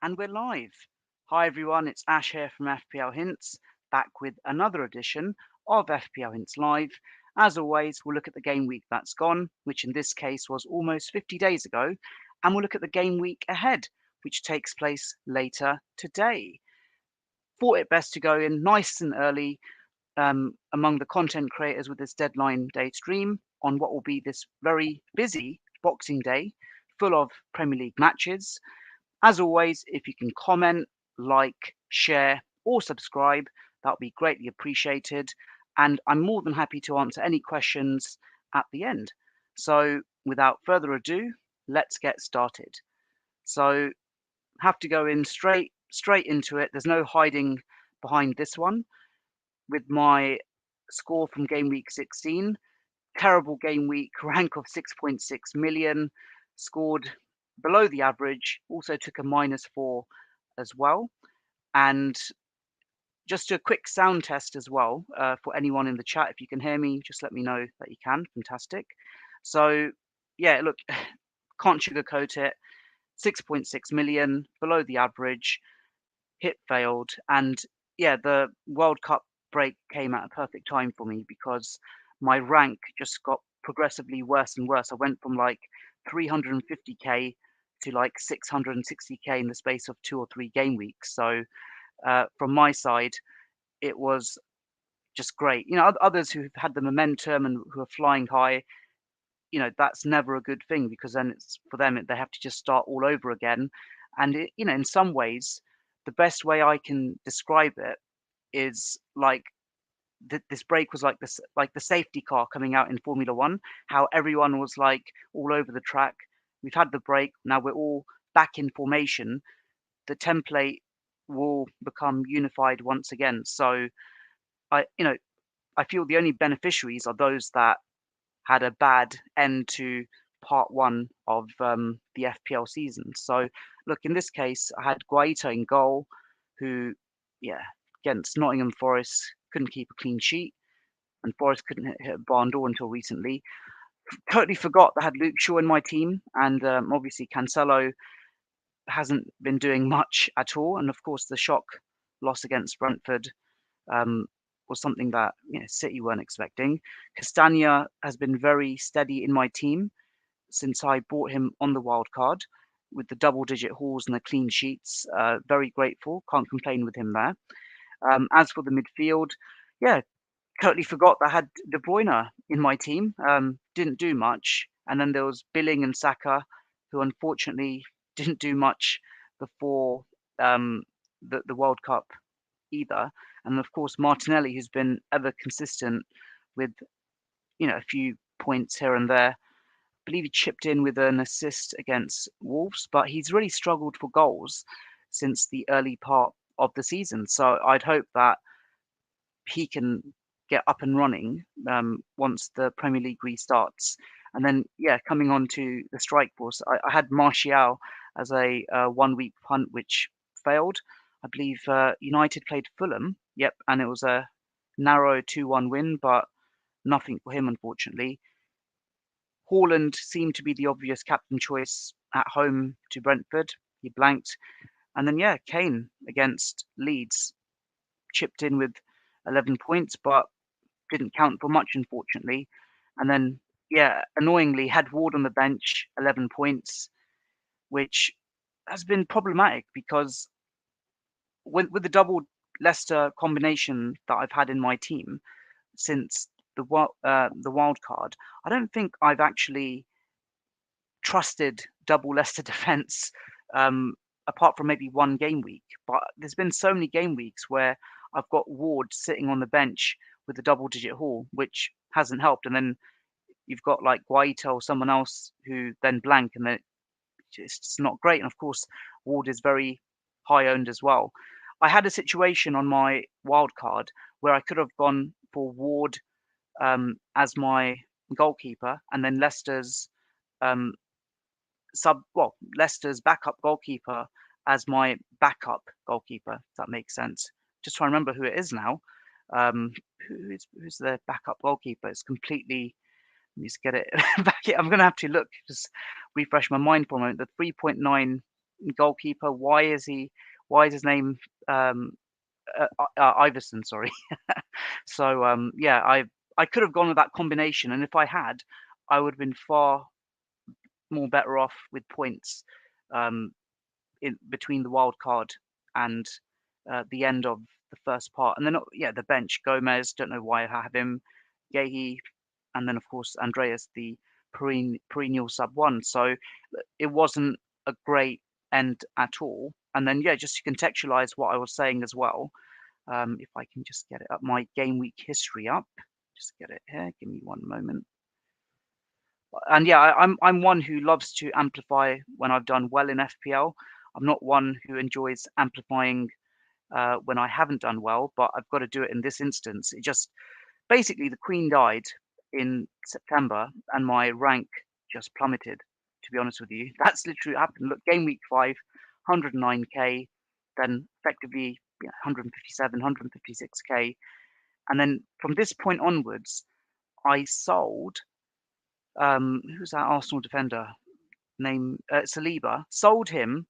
And we're live. Hi everyone, it's Ash here from FPL Hints, back with another edition of FPL Hints Live. As always, we'll look at the game week that's gone, which in this case was almost 50 days ago, and we'll look at the game week ahead, which takes place later today. Thought it best to go in nice and early among the content creators with this deadline day stream on what will be this very busy Boxing Day, full of Premier League matches. As always, if you can comment, like, share, or subscribe, that would be greatly appreciated. And I'm more than happy to answer any questions at the end. So, without further ado, let's get started. So, have to go in straight into it. There's no hiding behind this one. With my score from game week 16, terrible game week, rank of 6.6 million, scored below the average, also took a -4 as well. And just a quick sound test as well for anyone in the chat. If you can hear me, just let me know that you can. Fantastic. So, yeah, look, can't sugarcoat it. 6.6 million, below the average, hit failed. And yeah, the World Cup break came at a perfect time for me because my rank just got progressively worse and worse. I went from like 350k to like 660k in the space of 2 or 3 game weeks. So from my side, it was just great. Others who've had the momentum and who are flying high, that's never a good thing because then it's for them, they have to just start all over again. And in some ways, the best way I can describe it is like this break was like the safety car coming out in Formula One, how everyone was like all over the track. We've had the break, now we're all back in formation. The template will become unified once again. So I, you know, I feel the only beneficiaries are those that had a bad end to part one of the FPL season. So look, in this case, I had Guaita in goal, who, yeah, against Nottingham Forest couldn't keep a clean sheet, and Forest couldn't hit a barn door until recently. Totally forgot that I had Luke Shaw in my team, and obviously Cancelo hasn't been doing much at all. And of course, the shock loss against Brentford um, was something that City weren't expecting. Castagna has been very steady in my team since I bought him on the wild card with the double-digit hauls and the clean sheets. Very grateful. Can't complain with him there. As for the midfield, yeah, totally forgot that I had De Bruyne in my team. Didn't do much. And then there was Billing and Saka, who unfortunately didn't do much before the World Cup either. And of course, Martinelli, who's been ever consistent with, a few points here and there. I believe he chipped in with an assist against Wolves, but he's really struggled for goals since the early part of the season. So I'd hope that he can get up and running once the Premier League restarts. And then, yeah, coming on to the strike force, I had Martial as a 1 week punt, which failed. I believe United played Fulham, yep, and it was a narrow 2-1 win, but nothing for him, unfortunately. Haaland seemed to be the obvious captain choice at home to Brentford. He blanked. And then, yeah, Kane against Leeds chipped in with 11 points, but didn't count for much, unfortunately. And then, yeah, annoyingly, had Ward on the bench, 11 points, which has been problematic because with the double Leicester combination that I've had in my team since the wild card, I don't think I've actually trusted double Leicester defense apart from maybe one game week. But there's been so many game weeks where I've got Ward sitting on the bench with a double-digit haul, which hasn't helped. And then you've got like Guaita or someone else who then blank, and then it's just not great. And of course, Ward is very high owned as well. I had a situation on my wild card where I could have gone for Ward as my goalkeeper, and then um, Leicester's backup goalkeeper as my backup goalkeeper. If that makes sense. Just trying to remember who it is now. Who's their backup goalkeeper? It's completely. Let me just get it back. I'm going to have to look, just refresh my mind for a moment. The 3.9 goalkeeper. Why is his name um, Iverson? Sorry. So yeah, I could have gone with that combination, and if I had, I would have been far more better off with points um, in between the wild card and the end of the first part. And then yeah, the bench, Gomez. Don't know why I have him. Yehi, and then of course Andreas, the perennial sub one. So it wasn't a great end at all. And then yeah, just to contextualize what I was saying as well. If I can just get it up, my game week history up. Just get it here. Give me one moment. And yeah, I'm one who loves to amplify when I've done well in FPL. I'm not one who enjoys amplifying when I haven't done well, but I've got to do it in this instance. It just basically the Queen died in September, and my rank just plummeted. To be honest with you, that's literally what happened. Look, game week 5, 109k, then effectively 157, 156k, and then from this point onwards, I sold. Who's that Arsenal defender? Name Saliba. Sold him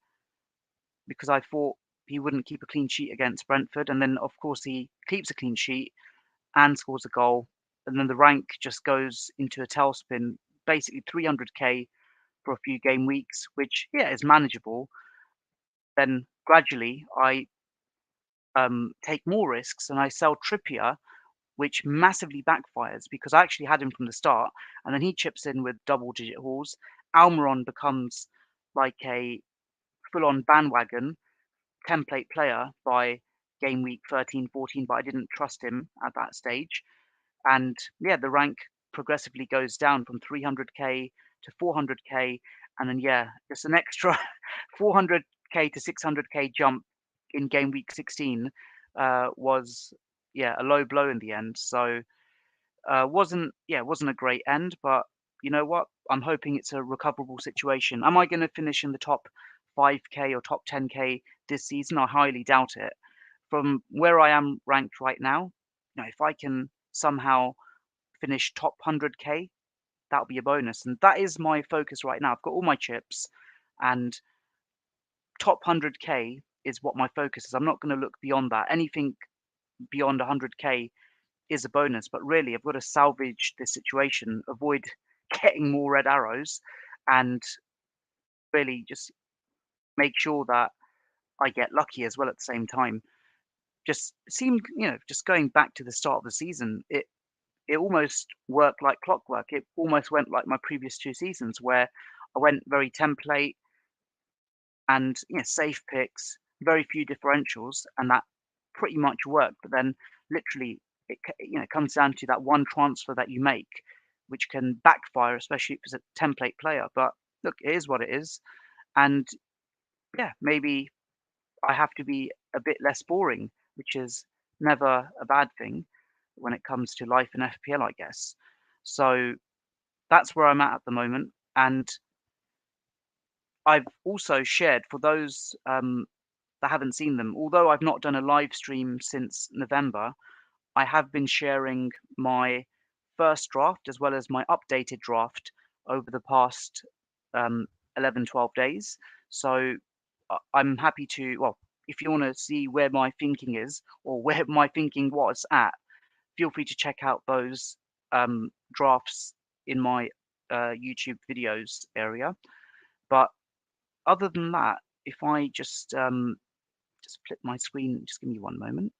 because I thought he wouldn't keep a clean sheet against Brentford, and then of course he keeps a clean sheet and scores a goal, and then the rank just goes into a tailspin. Basically 300k for a few game weeks, which yeah is manageable. Then gradually I take more risks and I sell Trippier, which massively backfires because I actually had him from the start, and then he chips in with double-digit hauls. Almiron becomes like a full-on bandwagon template player by game week 13, 14, but I didn't trust him at that stage. And yeah, the rank progressively goes down from 300k to 400k, and then yeah, just an extra 400k to 600k jump in game week 16 was yeah a low blow in the end. So wasn't a great end, but you know what? I'm hoping it's a recoverable situation. Am I going to finish in the top 5k or top 10k this season? I highly doubt it. From where I am ranked right now, if I can somehow finish top 100k, that'll be a bonus, and that is my focus right now. I've got all my chips, and top 100k is what my focus is. I'm not going to look beyond that. Anything beyond 100k is a bonus, but really I've got to salvage this situation, avoid getting more red arrows, and really just make sure that I get lucky as well at the same time. Just seemed, just going back to the start of the season, it almost worked like clockwork. It almost went like my previous 2 seasons where I went very template and safe picks, very few differentials, and that pretty much worked. But then literally it comes down to that one transfer that you make, which can backfire, especially if it's a template player. But look, it is what it is, and yeah, maybe I have to be a bit less boring, which is never a bad thing when it comes to life in FPL, I guess. So that's where I'm at the moment, and I've also shared for those that haven't seen them. Although I've not done a live stream since November, I have been sharing my first draft as well as my updated draft over the past um, 11, 12 days. So I'm happy to, well, if you want to see where my thinking is or where my thinking was at, feel free to check out those drafts in my YouTube videos area. But other than that, if I just flip my screen, just give me one moment.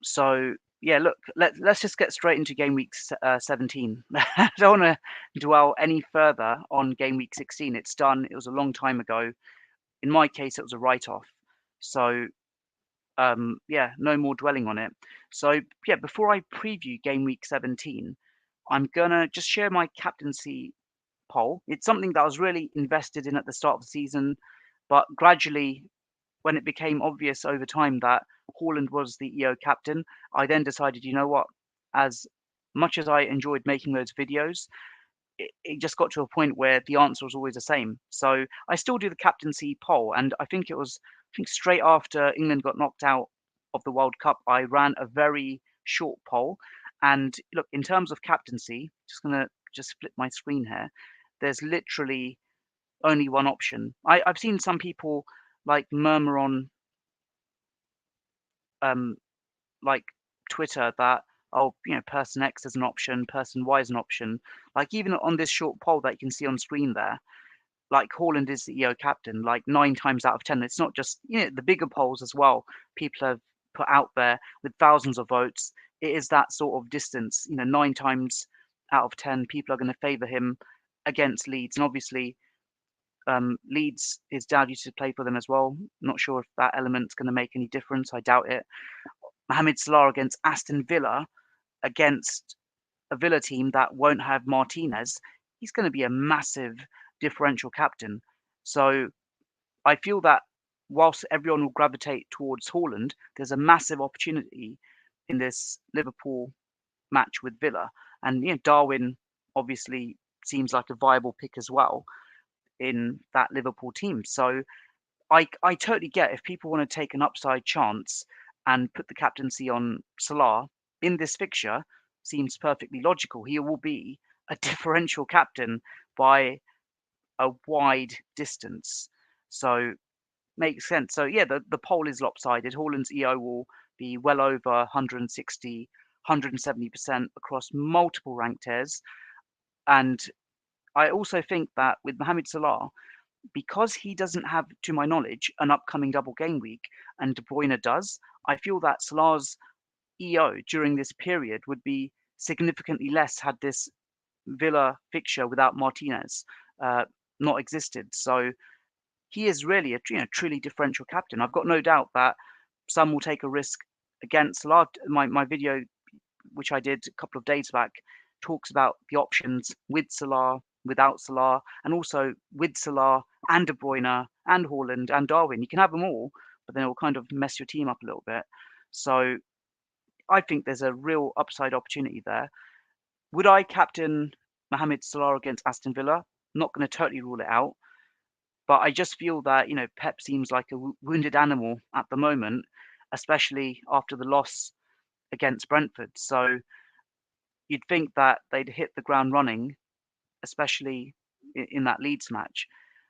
So yeah, look, let's just get straight into game week 17. I don't want to dwell any further on game week 16. It's done. It was a long time ago. In my case, it was a write-off. So yeah, no more dwelling on it. So yeah, before I preview game week 17, I'm gonna just share my captaincy poll. It's something that I was really invested in at the start of the season, but gradually when it became obvious over time that Haaland was the EO captain, I then decided, you know what, as much as I enjoyed making those videos, it just got to a point where the answer was always the same. So I still do the captaincy poll, and I think straight after England got knocked out of the World Cup, I ran a very short poll. And look, in terms of captaincy, just gonna just flip my screen here. there's literally only one option. I've seen some people like murmur on um, like Twitter that, oh, person X is an option, person Y is an option. Like even on this short poll that you can see on screen there, like Haaland is the EO captain, like 9 times out of 10. It's not just, the bigger polls as well. People have put out there with thousands of votes. It is that sort of distance, 9 times out of 10, people are going to favour him against Leeds. And obviously, Leeds, his dad used to play for them as well. Not sure if that element's going to make any difference. I doubt it. Mohamed Salah against Aston Villa, against a Villa team that won't have Martinez, he's going to be a massive differential captain. So I feel that whilst everyone will gravitate towards Haaland, there's a massive opportunity in this Liverpool match with Villa. And Darwin obviously seems like a viable pick as well in that Liverpool team. So I totally get if people want to take an upside chance and put the captaincy on Salah in this fixture, seems perfectly logical. He will be a differential captain by a wide distance. So makes sense. So yeah, the poll is lopsided. Haaland's EO will be well over 160, 170% across multiple rank tiers. And I also think that with Mohamed Salah, because he doesn't have, to my knowledge, an upcoming double game week, and De Bruyne does, I feel that Salah's EO during this period would be significantly less had this Villa fixture without Martinez uh, not existed. So he is really a truly differential captain. I've got no doubt that some will take a risk against Salah. My video, which I did a couple of days back, talks about the options with Salah, without Salah, and also with Salah and De Bruyne and Haaland and Darwin. You can have them all, but then it will kind of mess your team up a little bit. So I think there's a real upside opportunity there. Would I captain Mohamed Salah against Aston Villa? Not going to totally rule it out, but I just feel that Pep seems like a wounded animal at the moment, especially after the loss against Brentford. So you'd think that they'd hit the ground running, especially in that Leeds match.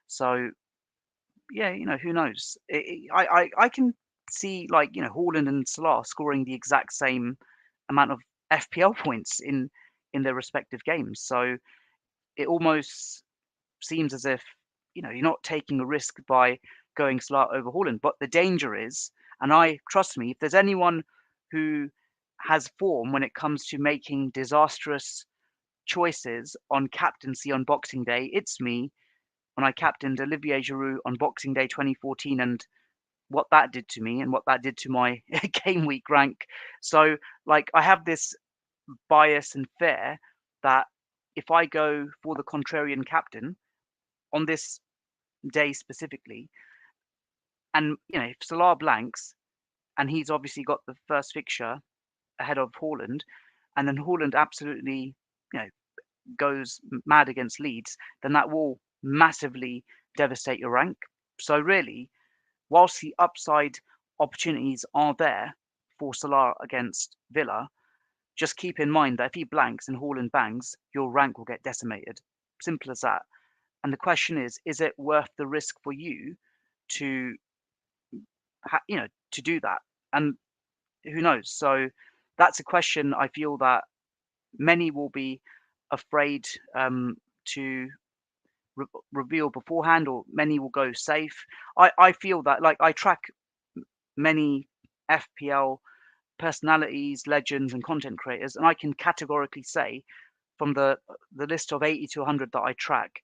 So yeah, who knows? I can see like Haaland and Salah scoring the exact same amount of FPL points in their respective games. So it almost seems as if you're not taking a risk by going Salah over Haaland. But the danger is, and I trust me, if there's anyone who has form when it comes to making disastrous choices on captaincy on Boxing Day, it's me when I captained Olivier Giroud on Boxing Day 2014 and what that did to me and what that did to my game week rank. So like I have this bias and fear that if I go for the contrarian captain on this day specifically, and if Salah blanks and he's obviously got the first fixture ahead of Haaland, and then Haaland absolutely you know goes mad against Leeds, then that will massively devastate your rank. So really, whilst the upside opportunities are there for Salah against Villa, just keep in mind that if he blanks and Haaland bangs, your rank will get decimated. Simple as that. And the question is it worth the risk for you to, to do that? And who knows? So that's a question I feel that many will be afraid to reveal beforehand, or many will go safe. I feel that like I track many FPL personalities, legends, and content creators, and I can categorically say from the list of 80 to 100 that I track,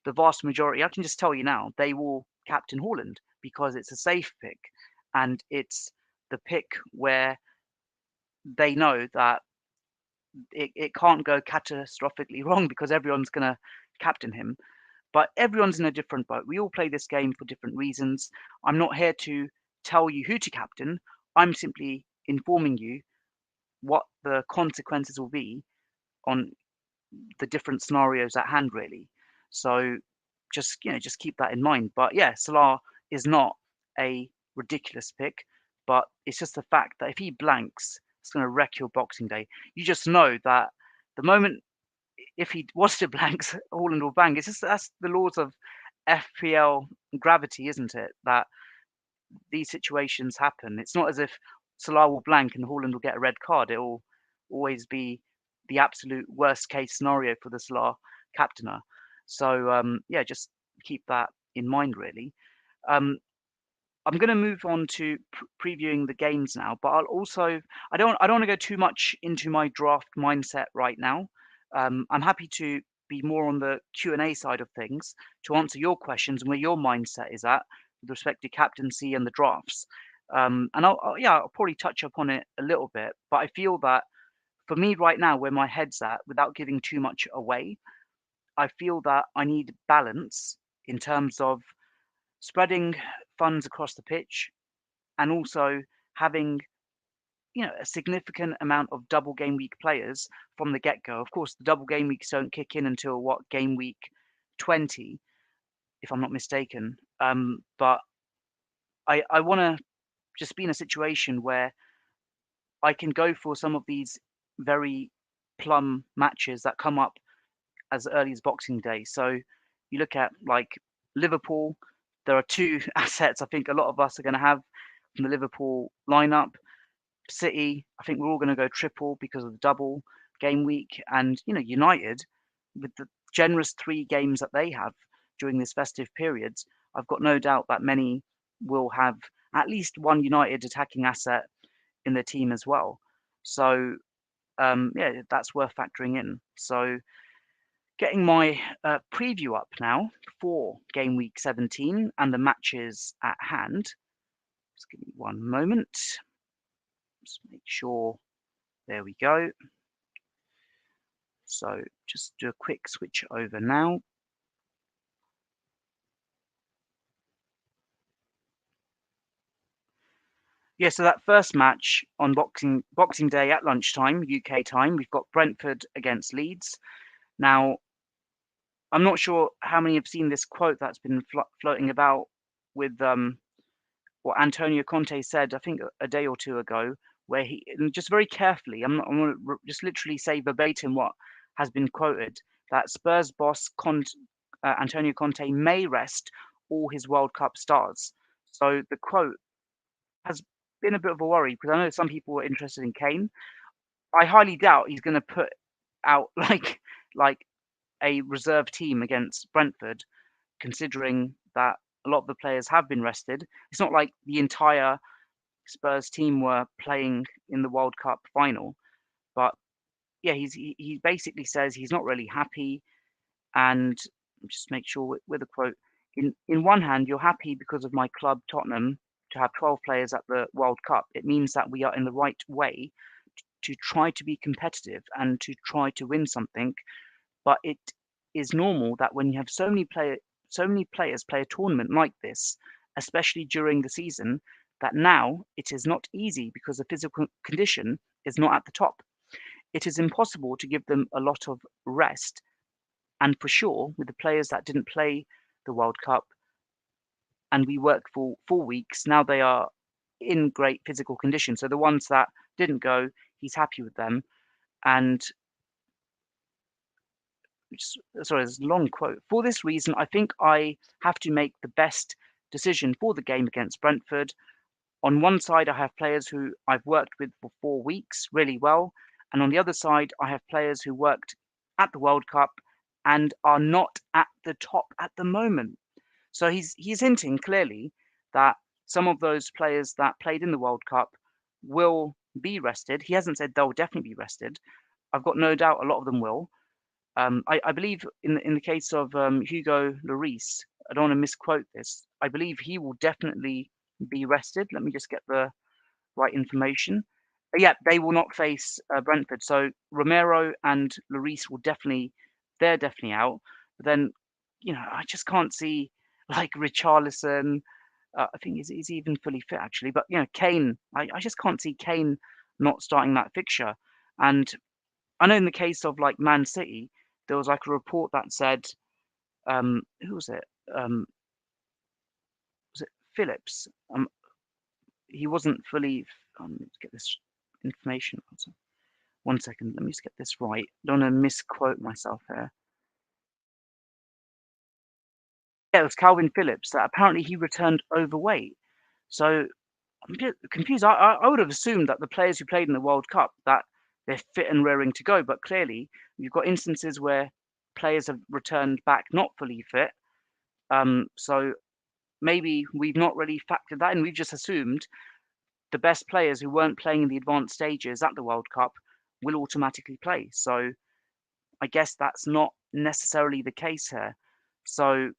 the vast majority, I can just tell you now, they will captain Haaland because it's a safe pick, and it's the pick where they know that it can't go catastrophically wrong because everyone's going to captain him. But everyone's in a different boat. We all play this game for different reasons. I'm not here to tell you who to captain. I'm simply informing you what the consequences will be on the different scenarios at hand, really. So just keep that in mind. But yeah, Salah is not a ridiculous pick, but it's just the fact that if he blanks, it's going to wreck your Boxing Day. You just know that the moment if he was to blank, Haaland will bang. It's just that's the laws of FPL gravity, isn't it? That these situations happen. It's not as if Salah will blank and Haaland will get a red card. It will always be the absolute worst case scenario for the Salah captainer. So yeah, just keep that in mind, really. Um, I'm going to move on to previewing the games now, but I'll also I don't want to go too much into my draft mindset right now. I'm happy to be more on the Q&A side of things to answer your questions and where your mindset is at with respect to captaincy and the drafts. And I'll probably touch upon it a little bit, but I feel that for me right now, where my head's at, without giving too much away, I feel that I need balance in terms of spreading funds across the pitch and also having a significant amount of double game week players from the get go. Of course, the double game weeks don't kick in until what game week 20, if I'm not mistaken. But I want to just be in a situation where I can go for some of these very plum matches that come up as early as Boxing Day. So you look at like Liverpool, there are two assets I think a lot of us are going to have from the Liverpool lineup. City, I think we're all going to go triple because of the double game week, and United, with the generous 3 games that they have during this festive period, I've got no doubt that many will have at least one United attacking asset in their team as well. So yeah, that's worth factoring in. So getting my preview up now for game week 17 and the matches at hand. Just give me one moment. Just make sure. There we go. So just do a quick switch over now. Yeah, so that first match on Boxing Day at lunchtime, UK time, we've got Brentford against Leeds. Now, I'm not sure how many have seen this quote that's been floating about with what Antonio Conte said, I think a day or two ago, where he, and just very carefully, I'm going to just literally say verbatim what has been quoted, that Spurs boss Antonio Conte may rest all his World Cup stars. So the quote has been a bit of a worry because I know some people were interested in Kane. I highly doubt he's going to put out like a reserve team against Brentford, considering that a lot of the players have been rested. It's not like the entire Spurs team were playing in the World Cup final, but yeah, he basically says he's not really happy, and just make sure with a quote. In one hand, you're happy because of my club Tottenham to have 12 players at the World Cup. It means that we are in the right way to try to be competitive and to try to win something. But it is normal that when you have so many players play a tournament like this, especially during the season, that now it is not easy because the physical condition is not at the top. It is impossible to give them a lot of rest. And for sure, with the players that didn't play the World Cup and we worked for 4 weeks, now they are in great physical condition. So the ones that didn't go, he's happy with them. And sorry, there's a long quote. For this reason, I think I have to make the best decision for the game against Brentford. On one side, I have players who I've worked with for 4 weeks really well. And on the other side, I have players who worked at the World Cup and are not at the top at the moment. So he's hinting clearly that some of those players that played in the World Cup will be rested. He hasn't said they'll definitely be rested. I've got no doubt a lot of them will. I believe in the case of Hugo Lloris, I don't want to misquote this. I believe he will definitely be rested. Let me just get the right information. Yeah, they will not face Brentford. So Romero and Lloris they're definitely out. But then, I just can't see like Richarlison. I think he's even fully fit actually. But Kane, I just can't see Kane not starting that fixture. And I know in the case of like Man City, there was like a report that said, who was it? Was it Phillips? He wasn't fully. Let's get this information. 1 second, let me just get this right. Don't want to misquote myself here. Yeah, it was Calvin Phillips that apparently he returned overweight. So I'm a bit confused. I would have assumed that the players who played in the World Cup, that they're fit and raring to go, but clearly you've got instances where players have returned back not fully fit. So maybe we've not really factored that in. We've just assumed the best players who weren't playing in the advanced stages at the World Cup will automatically play. So I guess that's not necessarily the case here. So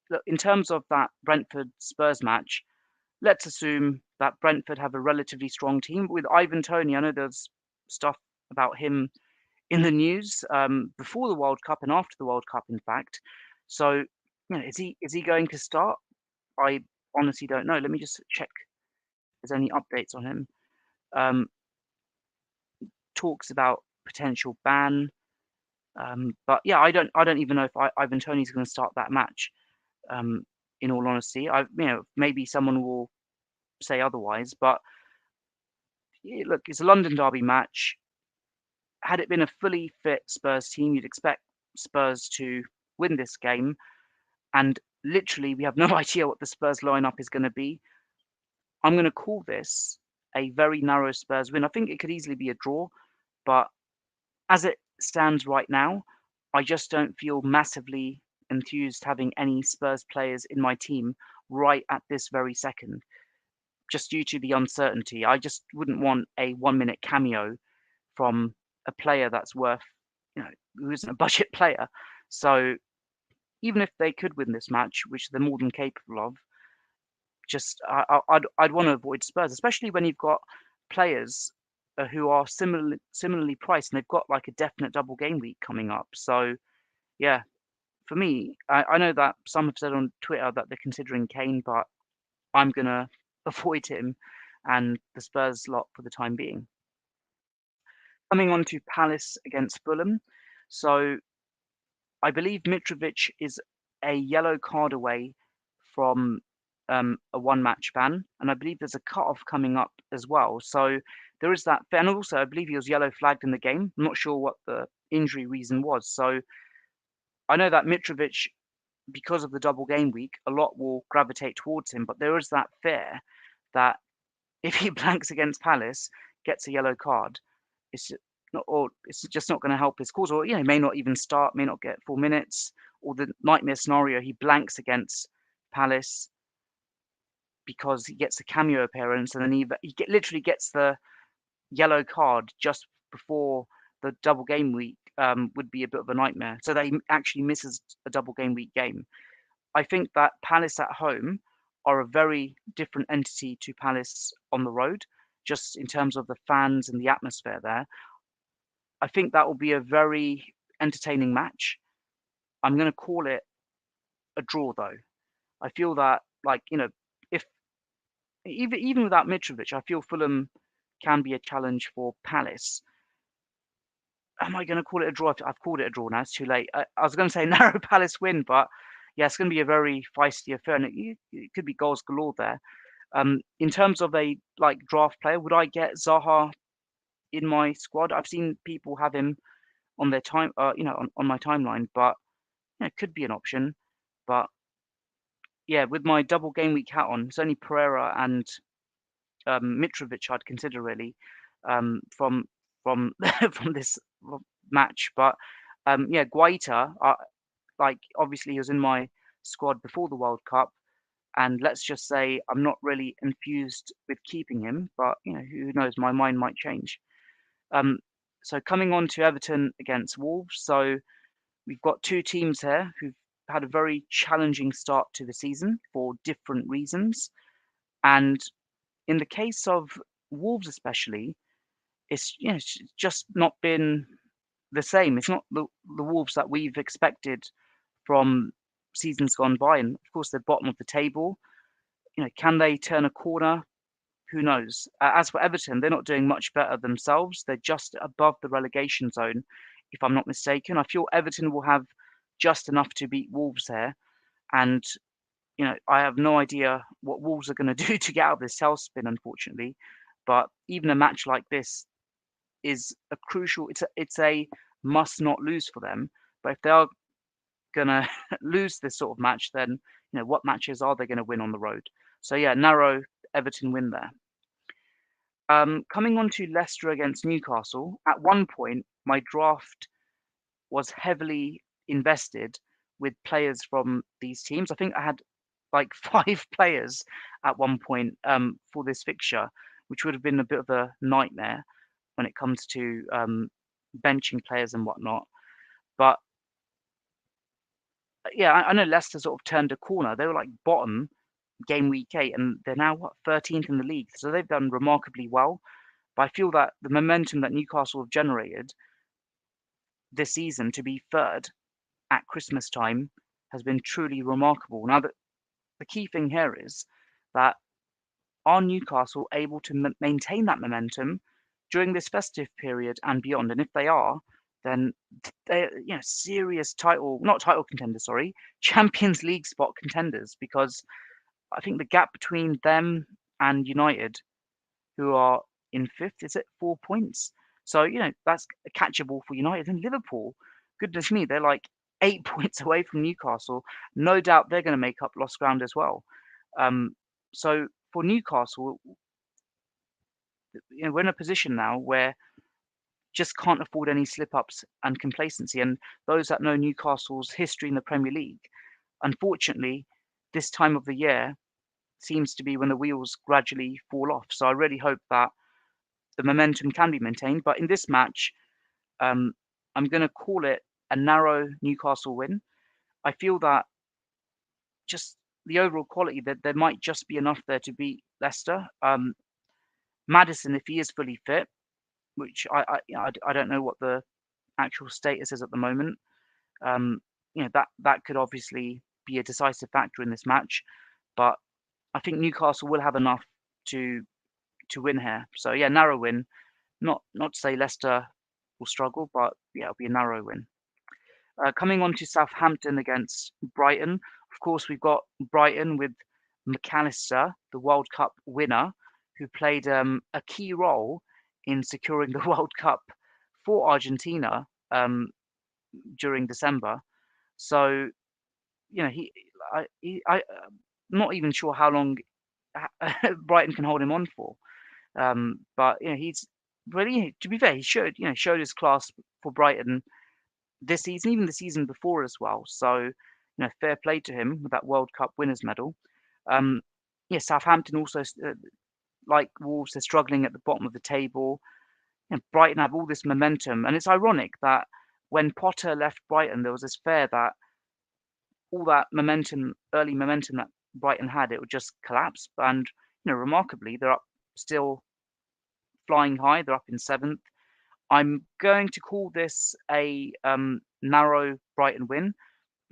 look, in terms of that Brentford Spurs match, let's assume that Brentford have a relatively strong team. With Ivan Toney, I know there's stuff about him in the news before the World Cup and after the World Cup, in fact. So, is he going to start? I honestly don't know. Let me just check if there's any updates on him. Um, Talks about potential ban, but yeah, I don't even know if Ivan Toney's going to start that match. Um, in all honesty, maybe someone will say otherwise, but yeah, look, it's a London derby match. Had it been a fully fit Spurs team, you'd expect Spurs to win this game. And literally, we have no idea what the Spurs lineup is going to be. I'm going to call this a very narrow Spurs win. I think it could easily be a draw, but as it stands right now, I just don't feel massively enthused having any Spurs players in my team right at this very second, just due to the uncertainty. I just wouldn't want a 1 minute cameo from a player that's worth, who isn't a budget player. So even if they could win this match, which they're more than capable of, just I'd want to avoid Spurs, especially when you've got players who are similarly priced and they've got like a definite double game week coming up. So yeah, for me, I know that some have said on Twitter that they're considering Kane, but I'm gonna avoid him and the Spurs lot for the time being. Coming on to Palace against Fulham. So I believe Mitrovic is a yellow card away from a one-match ban, and I believe there's a cut-off coming up as well. So there is that. And also, I believe he was yellow flagged in the game. I'm not sure what the injury reason was. So I know that Mitrovic, because of the double game week, a lot will gravitate towards him. But there is that fear that if he blanks against Palace, gets a yellow card, it's not, or it's just not going to help his cause, or he may not even start, may not get 4 minutes, or the nightmare scenario he blanks against Palace because he gets a cameo appearance, and then literally gets the yellow card just before the double game week would be a bit of a nightmare. So that he actually misses a double game week game. I think that Palace at home are a very different entity to Palace on the road, just in terms of the fans and the atmosphere there. I think that will be a very entertaining match. I'm going to call it a draw, though. I feel that, like, if even without Mitrovic, I feel Fulham can be a challenge for Palace. Am I going to call it a draw? I've called it a draw now. It's too late. I was going to say narrow Palace win, but yeah, it's going to be a very feisty affair, and it could be goals galore there. In terms of a draft player, would I get Zaha in my squad? I've seen people have him on their on my timeline, but it could be an option. But yeah, with my double game week hat on, it's only Pereira and Mitrovic I'd consider really from from this match. But yeah, Guaita, obviously he was in my squad before the World Cup, and let's just say I'm not really enthused with keeping him. But who knows? My mind might change. Um, so coming on to Everton against Wolves. So we've got two teams here who've had a very challenging start to the season for different reasons. And in the case of Wolves, especially, it's just not been the same. It's not the Wolves that we've expected from seasons gone by. And of course, they're bottom of the table. Can they turn a corner? Who knows? As for Everton, they're not doing much better themselves. They're just above the relegation zone, if I'm not mistaken. I feel Everton will have just enough to beat Wolves here. And, I have no idea what Wolves are going to do to get out of this tailspin, unfortunately. But even a match like this, is a crucial. It's a must not lose for them. But if they are gonna lose this sort of match, then what matches are they going to win on the road? So yeah, narrow Everton win there. Coming on to Leicester against Newcastle. At one point, my draft was heavily invested with players from these teams. I think I had like 5 players at one point for this fixture, which would have been a bit of a nightmare when it comes to benching players and whatnot. But yeah, I know Leicester sort of turned a corner. They were like bottom game week 8, and they're now what 13th in the league. So they've done remarkably well. But I feel that the momentum that Newcastle have generated this season to be third at Christmas time has been truly remarkable. Now, the key thing here is that are Newcastle able to maintain that momentum during this festive period and beyond? And if they are, then they're serious not title contenders, sorry, Champions League spot contenders, because I think the gap between them and United, who are in fifth, is it 4 points? So, that's catchable for United. And Liverpool, goodness me, they're like 8 points away from Newcastle. No doubt they're going to make up lost ground as well. So for Newcastle, we're in a position now where just can't afford any slip ups and complacency. And those that know Newcastle's history in the Premier League, unfortunately, this time of the year seems to be when the wheels gradually fall off. So I really hope that the momentum can be maintained. But in this match, I'm going to call it a narrow Newcastle win. I feel that just the overall quality, that there might just be enough there to beat Leicester. Maddison, if he is fully fit, which I don't know what the actual status is at the moment, that could obviously be a decisive factor in this match. But I think Newcastle will have enough to win here. So yeah, narrow win. Not to say Leicester will struggle, but yeah, it'll be a narrow win. Coming on to Southampton against Brighton. Of course, we've got Brighton with McAllister, the World Cup winner, who played a key role in securing the World Cup for Argentina during December. So, I'm not even sure how long Brighton can hold him on for. But he's really, to be fair, he showed his class for Brighton this season, even the season before as well. So, fair play to him with that World Cup winners medal. Yeah, Southampton also, like Wolves, they're struggling at the bottom of the table. Brighton have all this momentum, and it's ironic that when Potter left Brighton, there was this fear that all that momentum, early momentum that Brighton had, it would just collapse. And remarkably, they're up still flying high. They're up in 7th. I'm going to call this a narrow Brighton win.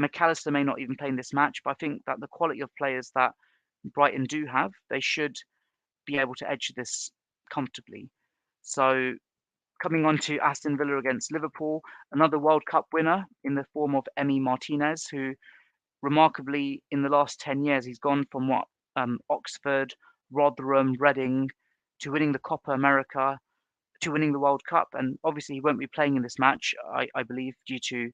McAllister may not even play in this match, but I think that the quality of players that Brighton do have, they should be able to edge this comfortably. So coming on to Aston Villa against Liverpool, another World Cup winner in the form of Emi Martinez, who remarkably in the last 10 years, he's gone from Oxford, Rotherham, Reading, to winning the Copa America, to winning the World Cup. And obviously he won't be playing in this match, I believe, due to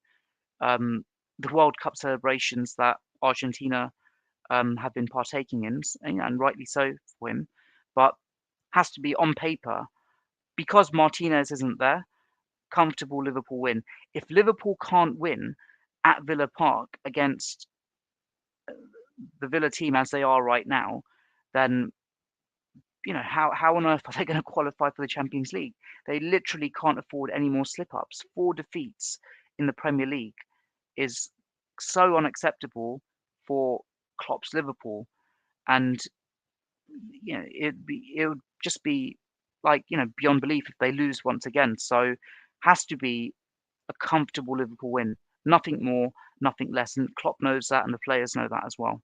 the World Cup celebrations that Argentina have been partaking in, and rightly so for him. But has to be on paper, because Martinez isn't there, comfortable Liverpool win. If Liverpool can't win at Villa Park against the Villa team as they are right now, then how on earth are they going to qualify for the Champions League? They literally can't afford any more slip-ups. 4 defeats in the Premier League is so unacceptable for Klopp's Liverpool, and it would just be like beyond belief if they lose once again. So has to be a comfortable Liverpool win, nothing more, nothing less, and Klopp knows that, and the players know that as well.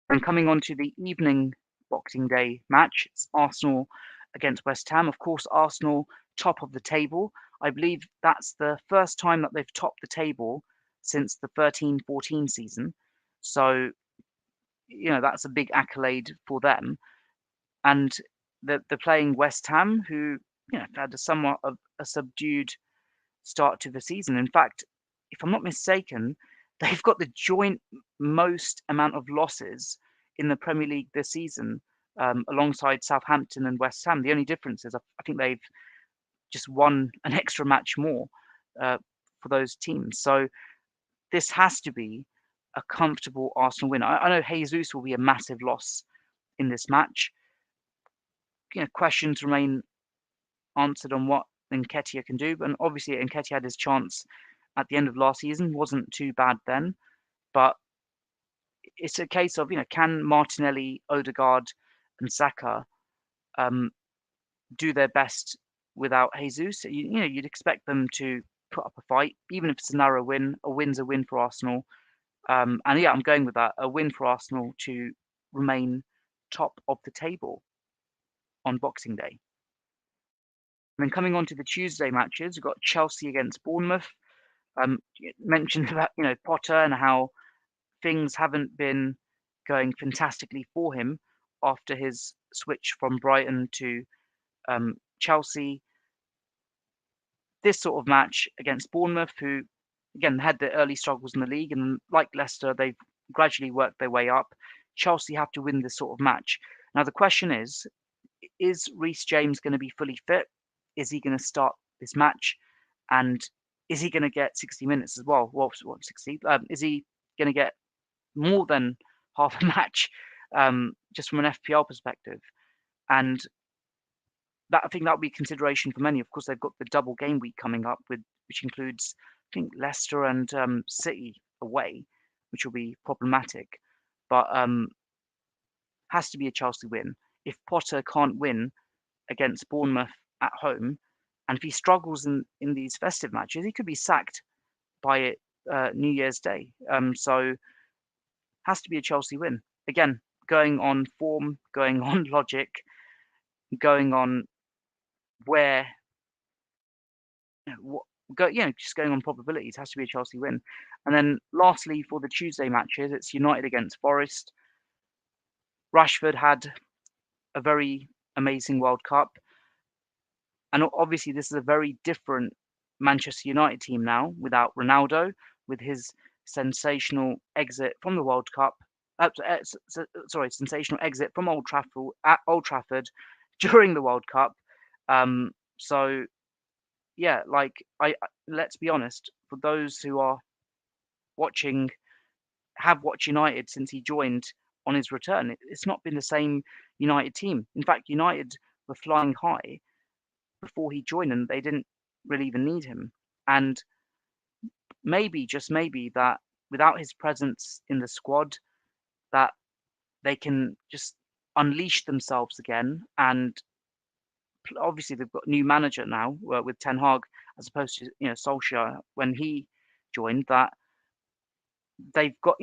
And coming on to the evening Boxing Day match, it's Arsenal against West Ham. Of course, Arsenal top of the table. I believe that's the first time that they've topped the table since the 13-14 season. So, that's a big accolade for them. And they're playing West Ham, who had a somewhat of a subdued start to the season. In fact, if I'm not mistaken, they've got the joint most amount of losses in the Premier League this season, alongside Southampton and West Ham. The only difference is I think they've just won an extra match more uh, for those teams. So this has to be a comfortable Arsenal win. I know Jesus will be a massive loss in this match. Questions remain answered on what Nketiah can do, and obviously Nketiah had his chance at the end of last season, wasn't too bad then, but it's a case of, can Martinelli, Odegaard, and Saka do their best without Jesus? You'd expect them to put up a fight, even if it's a narrow win. A win's a win for Arsenal. And yeah, I'm going with that. A win for Arsenal to remain top of the table on Boxing Day. And then coming on to the Tuesday matches, we've got Chelsea against Bournemouth. Mentioned about Potter and how things haven't been going fantastically for him after his switch from Brighton to Chelsea. This sort of match against Bournemouth, who again had the early struggles in the league, and like Leicester, they've gradually worked their way up. Chelsea have to win this sort of match. Now the question is Reece James going to be fully fit? Is he going to start this match? And is he going to get 60 minutes as well? Well, what 60? Is he going to get more than half a match, just from an FPL perspective? And that, I think that would be consideration for many. Of course, they've got the double game week coming up, which includes, I think, Leicester and City away, which will be problematic. But has to be a Chelsea win. If Potter can't win against Bournemouth at home, and if he struggles in these festive matches, he could be sacked by New Year's Day. So has to be a Chelsea win. Again, going on form, going on logic, going on where just going on probabilities, has to be a Chelsea win. And then lastly, for the Tuesday matches, it's United against Forest. Rashford had a very amazing World Cup. And obviously, this is a very different Manchester United team now without Ronaldo, with his sensational exit from the World Cup. Sensational exit from Old Trafford during the World Cup. So yeah, let's be honest, for those who are have watched United since he joined on his return, it's not been the same United team. In fact, United were flying high before he joined, and they didn't really even need him. And maybe, just maybe, that without his presence in the squad, that they can just unleash themselves again. And obviously, they've got a new manager now with Ten Hag, as opposed to Solskjaer when he joined. That they've got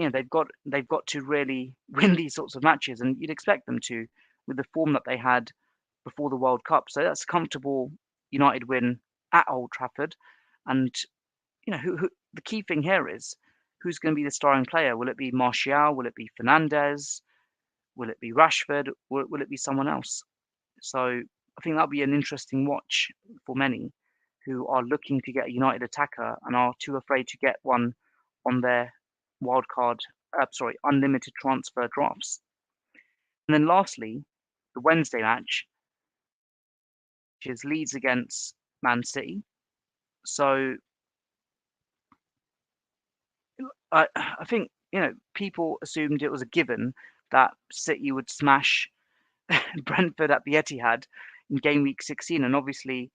to really win these sorts of matches, and you'd expect them to with the form that they had before the World Cup. So that's a comfortable United win at Old Trafford. And who the key thing here is who's going to be the starring player. Will it be Martial? Will it be Fernandes? Will it be Rashford? Will it be someone else? So I think that'll be an interesting watch for many who are looking to get a United attacker and are too afraid to get one on their unlimited transfer drafts. And then lastly, the Wednesday match, which is Leeds against Man City. So I think people assumed it was a given that City would smash Brentford at the Etihad in game week 16, and obviously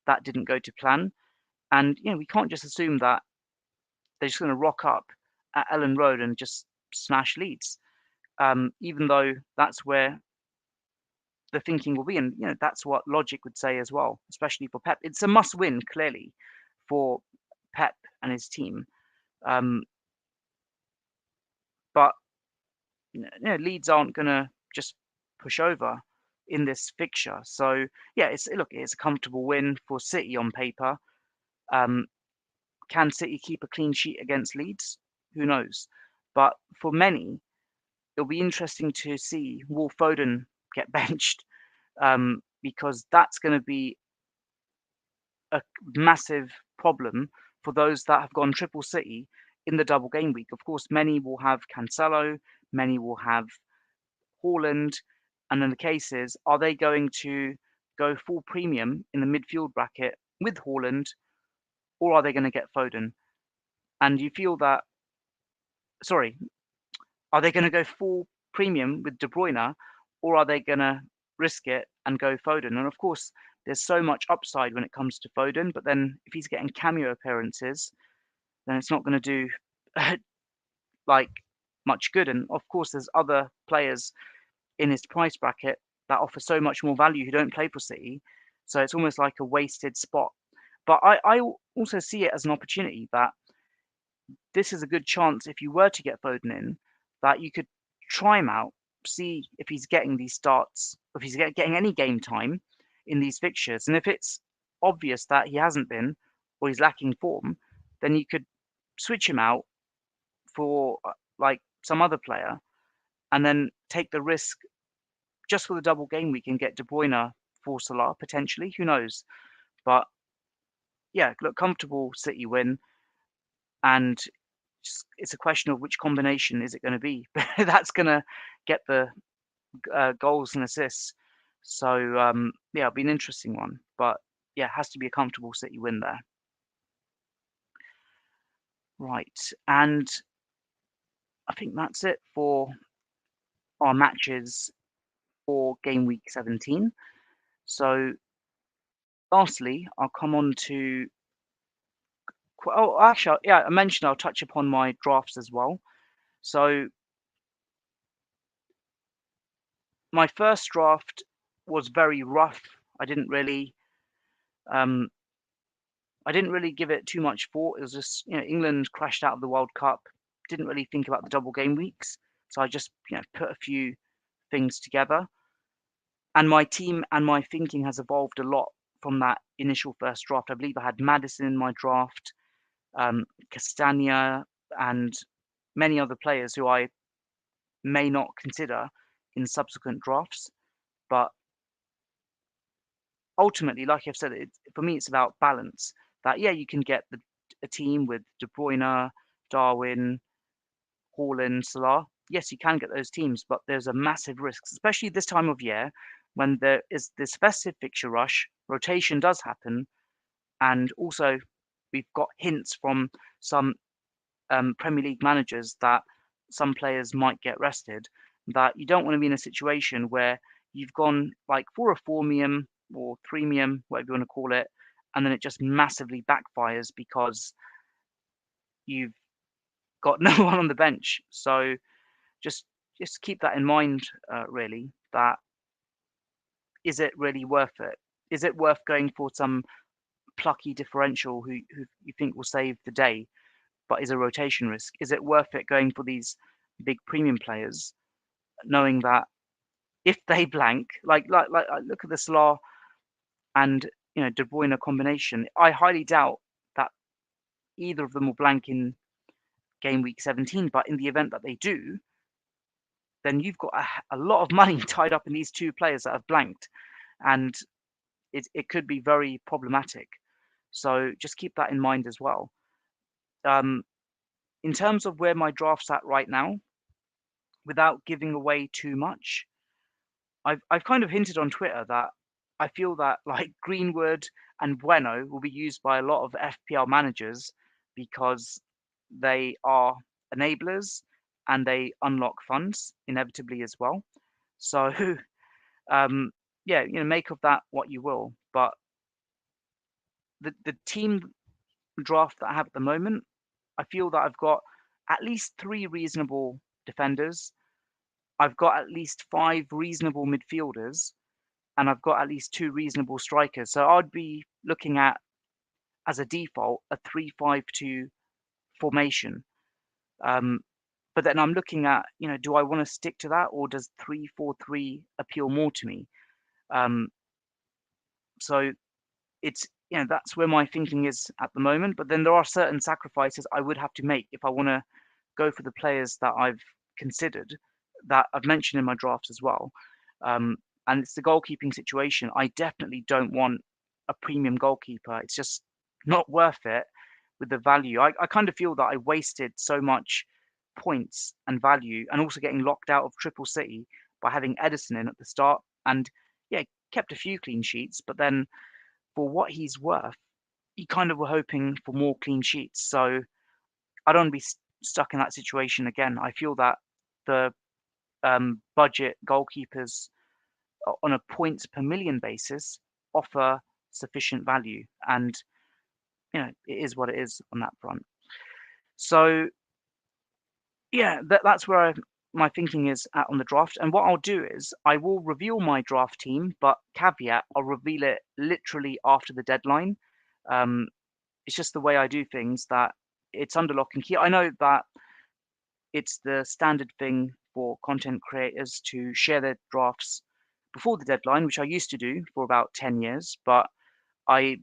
that didn't go to plan. And we can't just assume that they're just going to rock up at Ellen Road and just smash Leeds, even though that's where the thinking will be, and that's what logic would say as well, especially for Pep. It's a must-win, clearly, for Pep and his team. But Leeds aren't going to just push over in this fixture. So yeah, it's a comfortable win for City on paper. Can City keep a clean sheet against Leeds? Who knows? But for many, it'll be interesting to see Will Foden get benched, because that's going to be a massive problem for those that have gone triple City in the double game week. Of course, many will have Cancelo, many will have Haaland, and then the case is, are they going to go full premium in the midfield bracket with Haaland, or are they going to get Foden? And you feel that, sorry, are they going to go full premium with De Bruyne, or are they going to risk it and go Foden? And of course, there's so much upside when it comes to Foden, but then if he's getting cameo appearances, then it's not going to do like much good. And of course, there's other players in his price bracket that offer so much more value who don't play for City. So it's almost like a wasted spot. But I also see it as an opportunity that this is a good chance if you were to get Foden in, that you could try him out, see if he's getting these starts, if he's getting any game time in these fixtures. And if it's obvious that he hasn't been or he's lacking form, then you could switch him out for like some other player and then take the risk just for the double game week and get De Bruyne for Salah potentially. Who knows? But yeah, look, comfortable City win, and it's a question of which combination is it going to be that's going to get the goals and assists. So yeah, it'll be an interesting one. But yeah, it has to be a comfortable City win there. Right, and I think that's it for our matches for game week 17. So lastly, I'll come on to actually, yeah, I mentioned I'll touch upon my drafts as well. So my first draft was very rough. I didn't really um, give it too much thought. It was just, England crashed out of the World Cup. Didn't really think about the double game weeks. So I just, put a few things together. And my team and my thinking has evolved a lot from that initial first draft. I believe I had Maddison in my draft, Castagna, and many other players who I may not consider in subsequent drafts. But ultimately, like I've said, for me, it's about balance. That, yeah, you can get a team with De Bruyne, Darwin, Haaland, Salah. Yes, you can get those teams, but there's a massive risk, especially this time of year when there is this festive fixture rush. Rotation does happen, and also we've got hints from some Premier League managers that some players might get rested. That you don't want to be in a situation where you've gone like for a fourmium or threemium, whatever you want to call it, and then it just massively backfires because you've got no one on the bench. So just keep that in mind, really. That is it really worth it? Is it worth going for some plucky differential who you think will save the day, but is a rotation risk? Is it worth it going for these big premium players, knowing that if they blank, like look at the Salah and De Bruyne combination, I highly doubt that either of them will blank in game week 17. But in the event that they do, then you've got a lot of money tied up in these two players that have blanked, and it could be very problematic. So just keep that in mind as well. In terms of where my draft's at right now, without giving away too much, I've kind of hinted on Twitter that I feel that like Greenwood and Bueno will be used by a lot of FPL managers because they are enablers and they unlock funds inevitably as well. So yeah, make of that what you will. But the team draft that I have at the moment, I feel that I've got at least 3 reasonable defenders. I've got at least 5 reasonable midfielders, and I've got at least 2 reasonable strikers. So I'd be looking at, as a default, a 3-5-2 formation. But then I'm looking at, do I want to stick to that, or does 3-4-3 appeal more to me? So it's, that's where my thinking is at the moment. But then there are certain sacrifices I would have to make if I want to go for the players that I've considered, that I've mentioned in my drafts as well. And it's the goalkeeping situation. I definitely don't want a premium goalkeeper. It's just not worth it with the value. I kind of feel that I wasted so much points and value, and also getting locked out of Triple City by having Edison in at the start. And yeah, kept a few clean sheets, but then for what he's worth, you kind of were hoping for more clean sheets. So I don't want to be stuck in that situation again. I feel that the budget goalkeepers on a points per million basis offer sufficient value, and it is what it is on that front. So yeah, that's where my thinking is at on the draft. And what I'll do is I will reveal my draft team, but caveat, I'll reveal it literally after the deadline. Um, it's just the way I do things, that it's under lock and key. I know that it's the standard thing for content creators to share their drafts before the deadline, which I used to do for about 10 years, but I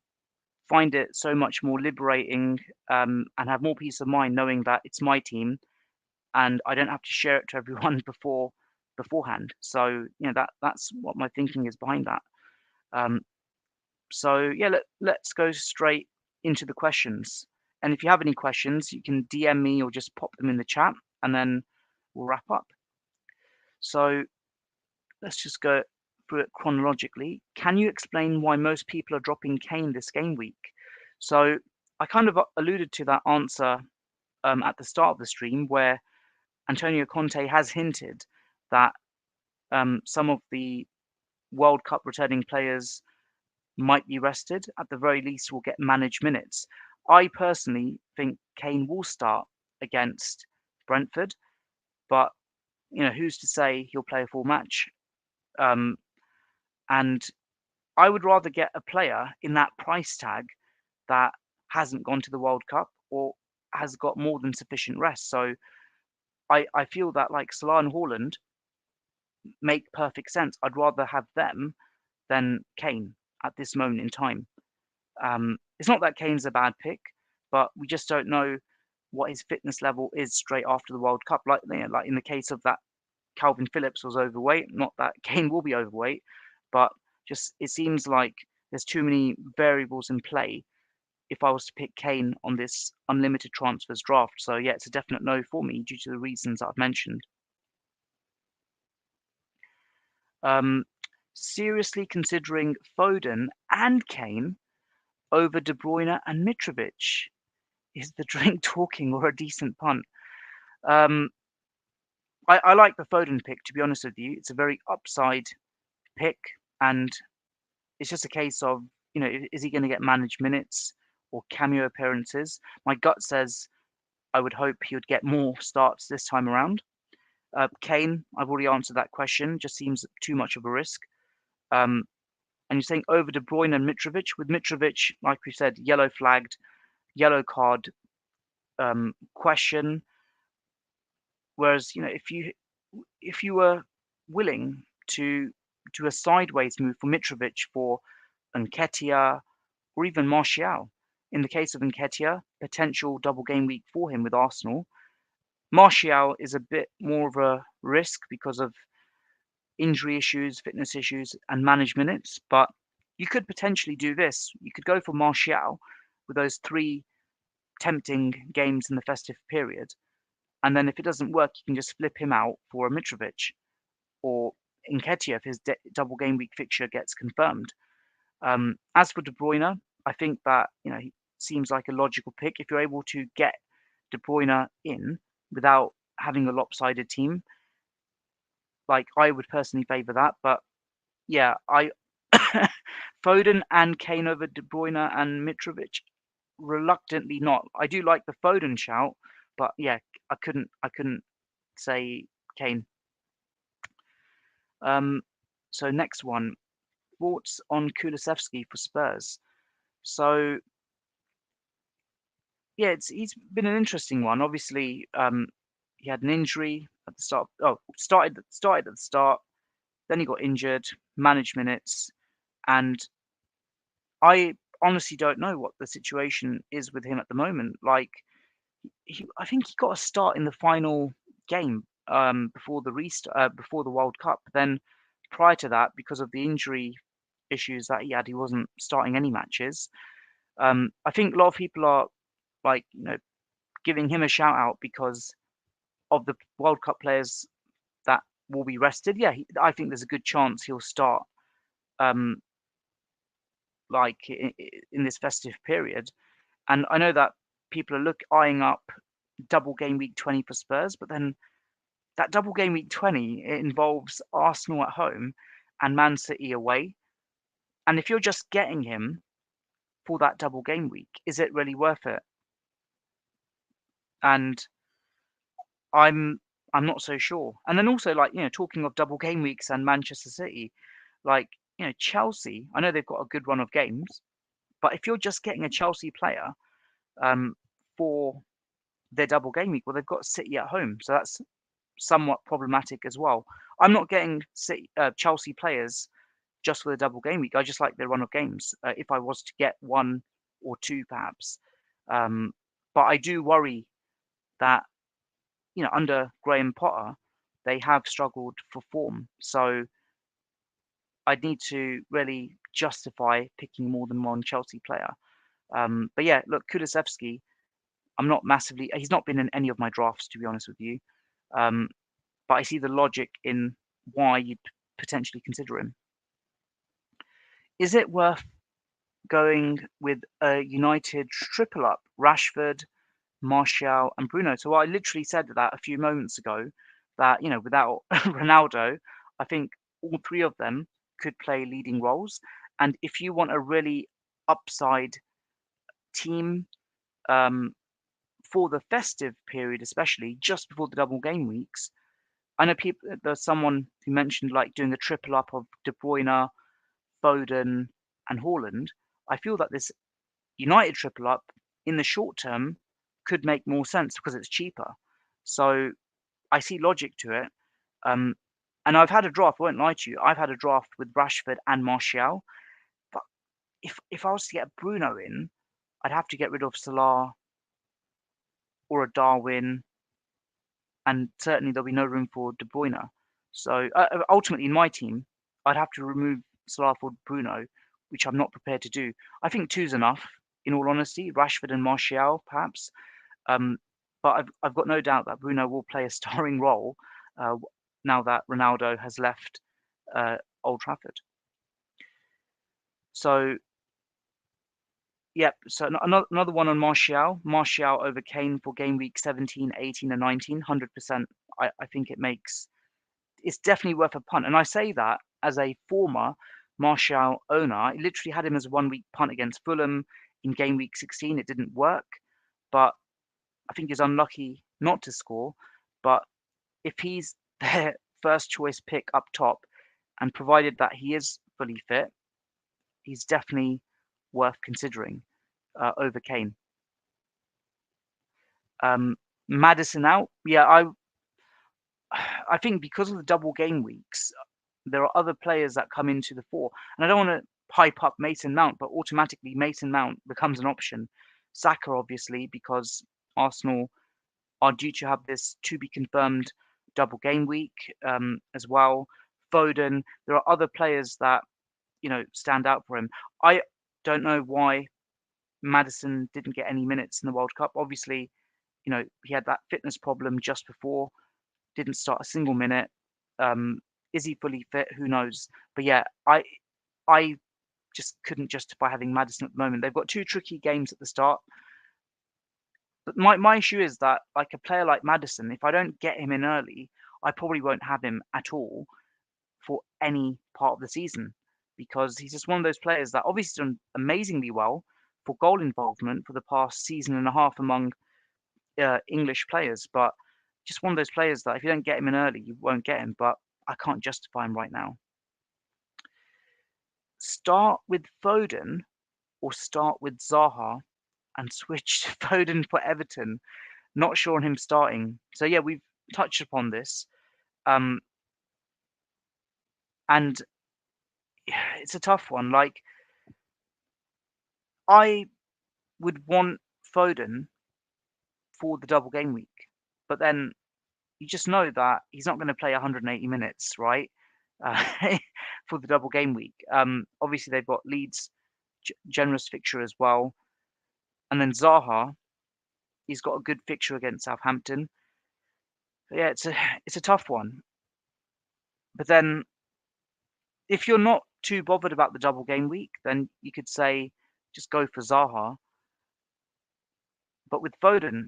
find it so much more liberating, and have more peace of mind knowing that it's my team and I don't have to share it to everyone beforehand. So that's what my thinking is behind that. Um, so yeah, let's go straight into the questions. And if you have any questions, you can DM me or just pop them in the chat, and then we'll wrap up. So let's just go through it chronologically. Can you explain why most people are dropping Kane this game week? So I kind of alluded to that answer at the start of the stream, where Antonio Conte has hinted that some of the World Cup returning players might be rested. At the very least, will get managed minutes. I personally think Kane will start against Brentford, but who's to say he'll play a full match? Um, and I would rather get a player in that price tag that hasn't gone to the World Cup or has got more than sufficient rest. So I feel that like Salah and Haaland make perfect sense. I'd rather have them than Kane at this moment in time. It's not that Kane's a bad pick, but we just don't know what his fitness level is straight after the World Cup. Like in the case of that, Calvin Phillips was overweight. Not that Kane will be overweight, but just it seems like there's too many variables in play if I was to pick Kane on this unlimited transfers draft. So yeah, it's a definite no for me due to the reasons that I've mentioned. Um, seriously considering Foden and Kane over De Bruyne and Mitrovic. Is the drink talking or a decent punt? Um, I like the Foden pick, to be honest with you. It's a very upside pick, and it's just a case of, is he going to get managed minutes or cameo appearances? My gut says I would hope he would get more starts this time around. Kane, I've already answered that question. Just seems too much of a risk. And you're saying over De Bruyne and Mitrovic. With Mitrovic, like we said, yellow flagged, yellow card question. Whereas, if you were willing to do a sideways move for Mitrovic for Nketiah or even Martial, in the case of Nketiah, potential double game week for him with Arsenal. Martial is a bit more of a risk because of injury issues, fitness issues, and managed minutes. But you could potentially do this. You could go for Martial with those 3 tempting games in the festive period. And then if it doesn't work, you can just flip him out for a Mitrovic or Nketiah if his double game week fixture gets confirmed. As for De Bruyne, I think that he seems like a logical pick. If you're able to get De Bruyne in without having a lopsided team, like I would personally favour that. But yeah, I Foden and Kane over De Bruyne and Mitrovic, reluctantly not. I do like the Foden shout, but yeah, I couldn't say Kane. So next one, thoughts on Kulusevski for Spurs. So yeah, he's been an interesting one. Obviously, he had an injury at the start. Oh, started at the start. Then he got injured, managed minutes, and I honestly don't know what the situation is with him at the moment. Like, I think he got a start in the final game before the World Cup. Then prior to that, because of the injury issues that he had. He wasn't starting any matches. I think a lot of people are like, giving him a shout out because of the World Cup players that will be rested. Yeah, I think there's a good chance he'll start um, like in this festive period. And I know that people are eyeing up double game week 20 for Spurs, but then that double game week 20 it involves Arsenal at home and Man City away. And if you're just getting him for that double game week, is it really worth it? And I'm I'm not so sure. And then also like, talking of double game weeks and Manchester City, like, Chelsea, I know they've got a good run of games, but if you're just getting a Chelsea player um, for their double game week, well, they've got City at home, so that's somewhat problematic as well. I'm not getting Chelsea players just for the double game week. I just like their run of games. If I was to get one or two, perhaps, um, but I do worry that under Graham Potter, they have struggled for form. So I'd need to really justify picking more than one Chelsea player. But yeah, look, Kulusevski, I'm not massively. He's not been in any of my drafts, to be honest with you. Um, but I see the logic in why you'd potentially consider him. Is it worth going with a United triple up? Rashford, Martial, and Bruno. So I literally said that a few moments ago that, without Ronaldo, I think all three of them could play leading roles. And if you want a really upside team um, for the festive period, especially just before the double game weeks, I know there's someone who mentioned like doing a triple up of De Bruyne, Foden, and Haaland. I feel that this United triple up in the short term could make more sense because it's cheaper. So I see logic to it. Um, and I've had a draft. I won't lie to you. I've had a draft with Rashford and Martial. But if I was to get Bruno in, I'd have to get rid of Salah or a Darwin, and certainly there'll be no room for De Bruyne. So ultimately, in my team, I'd have to remove Salah for Bruno, which I'm not prepared to do. I think two's enough. In all honesty, Rashford and Martial, perhaps. But I've got no doubt that Bruno will play a starring role now that Ronaldo has left Old Trafford. So, yep. So another one on Martial. Martial over Kane for game week 17, 18, and 19. 100%. I think it's definitely worth a punt. And I say that as a former Martial owner. I literally had him as a 1 week punt against Fulham in game week 16. It didn't work, but I think he's unlucky not to score. But if he's their first choice pick up top, and provided that he is fully fit, he's definitely worth considering over Kane. Maddison out. Yeah, I think because of the double game weeks, there are other players that come into the fore. And I don't want to hype up Mason Mount, but automatically Mason Mount becomes an option. Saka, obviously, because Arsenal are due to have this to be confirmed double game week as well. Foden, there are other players that, stand out for him. I don't know why Maddison didn't get any minutes in the World Cup. Obviously, he had that fitness problem just before, didn't start a single minute. Is he fully fit? Who knows? But yeah, I just couldn't justify having Maddison at the moment. They've got two tricky games at the start. But my issue is that like a player like Maddison, if I don't get him in early, I probably won't have him at all for any part of the season because he's just one of those players that obviously done amazingly well for goal involvement for the past season and a half among English players, but just one of those players that if you don't get him in early, you won't get him. But I can't justify him right now. Start with Foden or start with Zaha and switch to Foden for Everton. Not sure on him starting. So yeah, we've touched upon this. And it's a tough one. Like I would want Foden for the double game week, but then you just know that he's not going to play 180 minutes, right? Uh, for the double game week. Obviously they've got Leeds generous fixture as well, and then Zaha, he's got a good fixture against Southampton. But yeah, it's a tough one. But then if you're not too bothered about the double game week, then you could say just go for Zaha. But with Foden,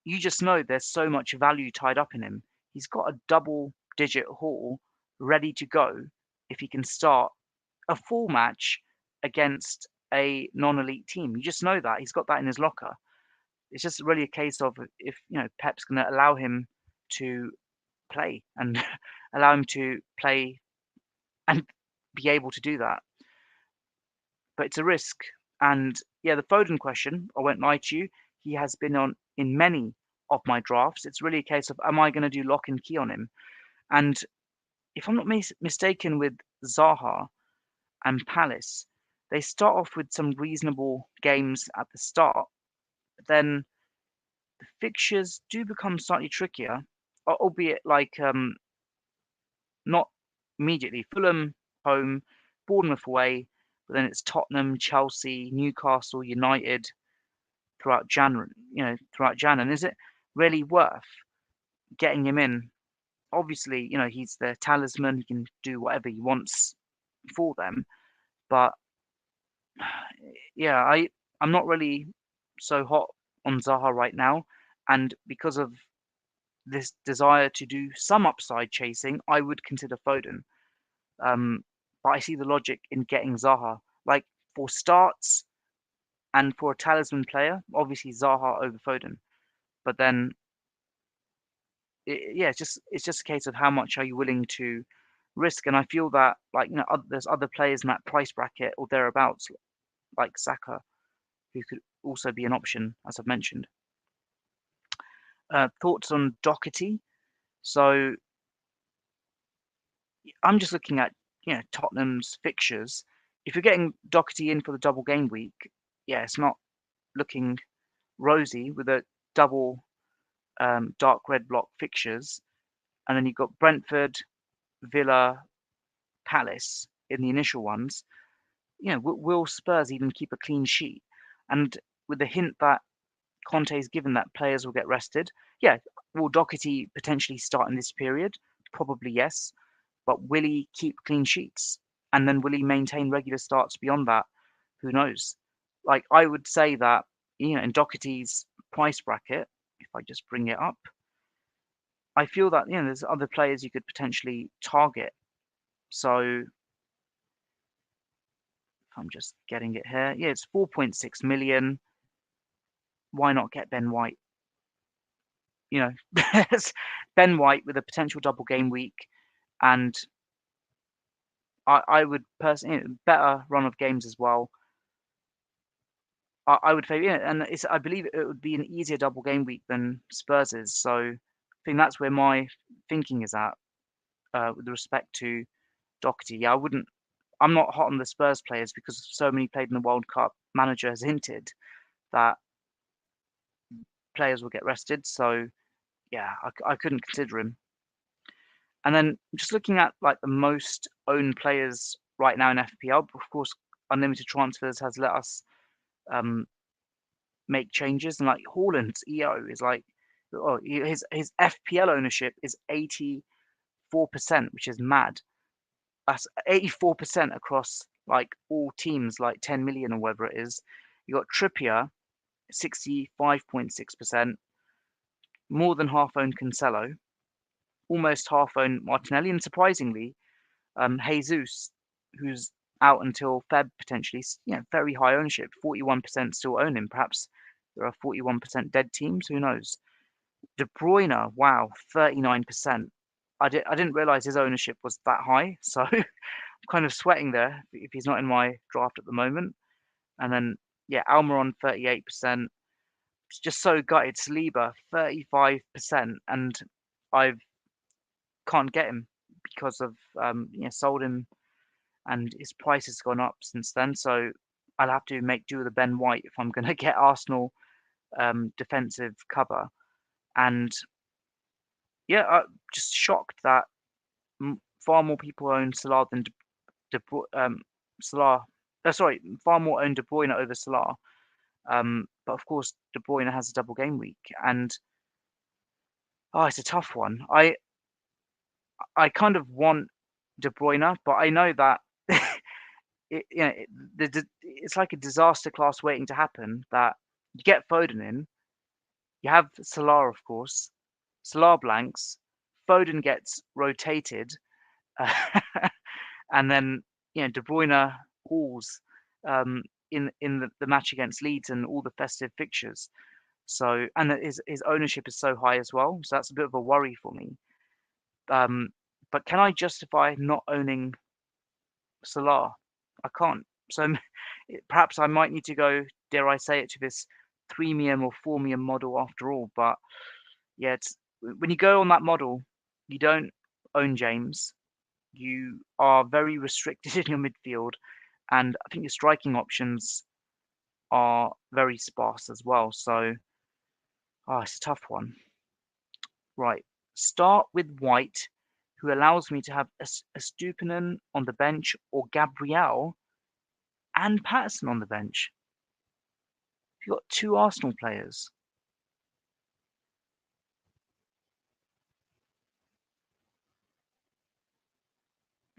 you just know there's so much value tied up in him. He's got a double-digit haul ready to go if he can start a full match against a non-elite team. You just know that. He's got that in his locker. It's just really a case of if, Pep's going to allow him to play and allow him to play and be able to do that. But it's a risk. And yeah, the Foden question, I won't lie to you, he has been on in many of my drafts. It's really a case of am I going to do lock and key on him? And if I'm not mistaken with Zaha and Palace, they start off with some reasonable games at the start. But then the fixtures do become slightly trickier, albeit like not immediately. Fulham home, Bournemouth away, but then it's Tottenham, Chelsea, Newcastle, United throughout Jan. And is it really worth getting him in? Obviously, he's the talisman. He can do whatever he wants for them. But yeah, I'm not really so hot on Zaha right now, and because of this desire to do some upside chasing, I would consider Foden. But I see the logic in getting Zaha. Like for starts and for a talisman player, obviously Zaha over Foden. But then, yeah, it's just a case of how much are you willing to risk. And I feel that like there's other players in that price bracket or thereabouts, like Saka, who could also be an option, as I've mentioned. Thoughts on Doherty? So I'm just looking at Tottenham's fixtures. If you're getting Doherty in for the double game week, yeah, it's not looking rosy with a double dark red block fixtures, and then you've got Brentford, Villa, Palace in the initial ones. Will Spurs even keep a clean sheet? And with the hint that Conte's given that players will get rested, yeah, will Doherty potentially start in this period? Probably yes. But will he keep clean sheets? And then will he maintain regular starts beyond that? Who knows? Like I would say that, in Doherty's price bracket, if I just bring it up, I feel that there's other players you could potentially target. So if I'm just getting it here, yeah, it's 4.6 million. Why not get Ben White? Ben White with a potential double game week, and I would personally better run of games as well. I would favour, and I believe it would be an easier double game week than Spurs's. So I think that's where my thinking is at with respect to Doherty. Yeah, I'm not hot on the Spurs players because so many played in the World Cup. Manager has hinted that players will get rested. So yeah, I couldn't consider him. And then just looking at like the most owned players right now in FPL, of course, unlimited transfers has let us make changes. And like Haaland's EO is like, his FPL ownership is 84%, which is mad. That's 84% across like all teams, like 10 million or whatever it is. You got Trippier, 65.6%, more than half owned Cancelo, almost half owned Martinelli, and surprisingly, Jesus, who's out until Feb potentially, very high ownership, 41% still own him. Perhaps there are 41% dead teams. Who knows? De Bruyne, wow, 39%. I didn't realize his ownership was that high, so I'm kind of sweating there if he's not in my draft at the moment. And then yeah, Almiron 38%. It's just so gutted. Saliba 35%, and I can't get him because of sold him and his price has gone up since then. So I'll have to make do with a Ben White if I'm going to get Arsenal defensive cover. And yeah, I'm just shocked that far more people own Salah than Salah. Sorry, far more own De Bruyne over Salah. But of course, De Bruyne has a double game week, and it's a tough one. I kind of want De Bruyne, but I know that it's like a disaster class waiting to happen. That you get Foden in, you have Salah, of course. Salah blanks, Foden gets rotated, and then De Bruyne hauls um, in the match against Leeds and all the festive fixtures. So and his ownership is so high as well, so that's a bit of a worry for me. Um, but can I justify not owning Salah? I can't. So perhaps I might need to go, dare I say it, to this premium or freemium model after all. But yeah, it's when you go on that model, you don't own James. You are very restricted in your midfield, and I think your striking options are very sparse as well. So, it's a tough one. Right, start with White, who allows me to have a Stupinan on the bench or Gabriel and Patterson on the bench. You've got two Arsenal players.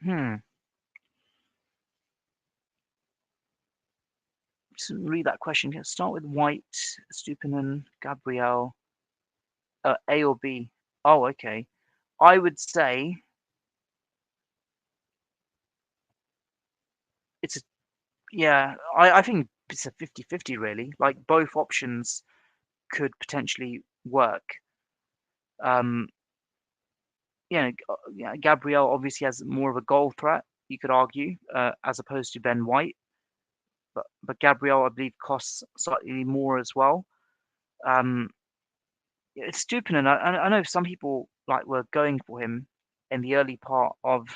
Hmm. Just read that question. Start with White, Stupinan, Gabriel, A or B. Oh, okay. I would say it's a yeah. I think it's a 50-50 really. Like both options could potentially work. Um, yeah, Gabriel obviously has more of a goal threat, you could argue, as opposed to Ben White. But Gabriel, I believe, costs slightly more as well. Um, it's stupid, and I know some people like were going for him in the early part of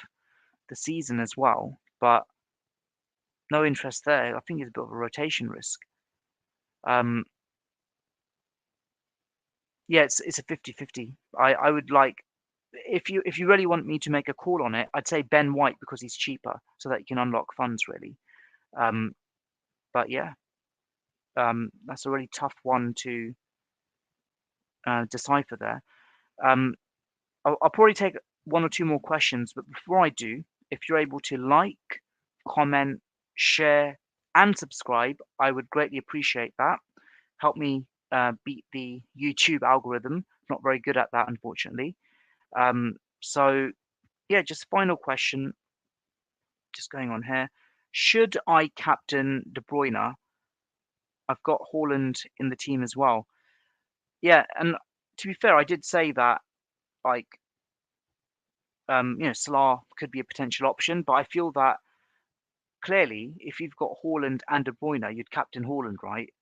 the season as well, but no interest there. I think it's a bit of a rotation risk. Um, yeah, it's a 50-50. I would like if you really want me to make a call on it, I'd say Ben White because he's cheaper, so that you can unlock funds really. Um, but yeah, that's a really tough one to decipher there. Um, I'll probably take one or two more questions, but before I do, if you're able to like, comment, share, and subscribe, I would greatly appreciate that. Help me beat the YouTube algorithm. Not very good at that, unfortunately. So yeah, just final question, just going on here. Should I captain De Bruyne? I've got Haaland in the team as well. Yeah, and to be fair, I did say that like Salah could be a potential option, but I feel that clearly, if you've got Haaland and De Bruyne, you'd captain Haaland, right?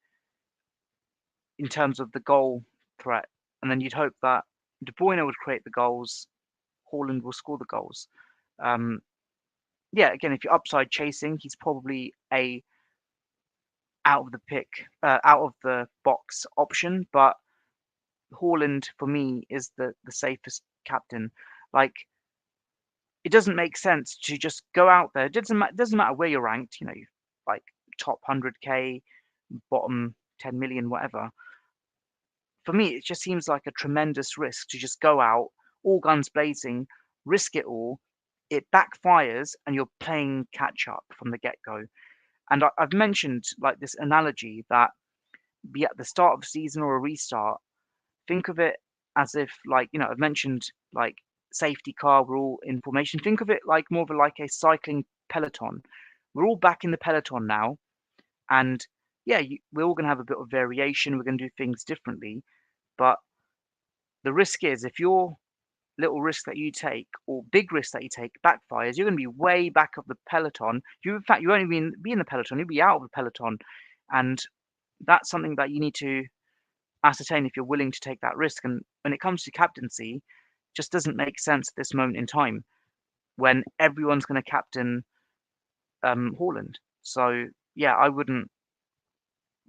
In terms of the goal threat, and then you'd hope that De Bruyne would create the goals, Haaland will score the goals. Um, yeah, again, if you're upside chasing, he's probably a out of the box option, but Haaland for me is the safest captain. Like it doesn't make sense to just go out there. It doesn't matter where you're ranked, like top 100K, bottom 10 million, whatever. For me, it just seems like a tremendous risk to just go out, all guns blazing, risk it all. It backfires, and you're playing catch up from the get go. And I've mentioned like this analogy that be at the start of the season or a restart, think of it as if like I've mentioned like safety car, we're all in formation. Think of it like more of like a cycling peloton. We're all back in the peloton now, and yeah, we're all going to have a bit of variation. We're going to do things differently, but the risk is if your little risk that you take or big risk that you take backfires, you're going to be way back of the peloton. In fact, you won't even be in the peloton. You'll be out of the peloton, and that's something that you need to ascertain if you're willing to take that risk. And when it comes to captaincy, just doesn't make sense at this moment in time when everyone's going to captain Haaland. So yeah, I wouldn't.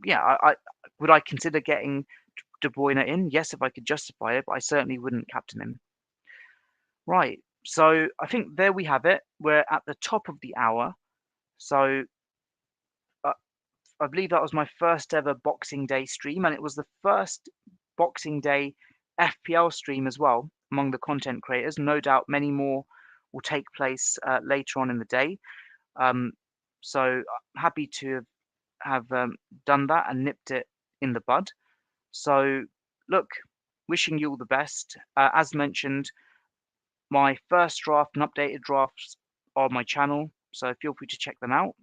Yeah, I would I consider getting De Bruyne in? Yes, if I could justify it, but I certainly wouldn't captain him. Right. So I think there we have it. We're at the top of the hour. So uh, I believe that was my first ever Boxing Day stream, and it was the first Boxing Day FPL stream as well among the content creators. No doubt many more will take place later on in the day. Um, so happy to have done that and nipped it in the bud. So look, wishing you all the best. As mentioned, my first draft and updated drafts are on my channel, so feel free to check them out.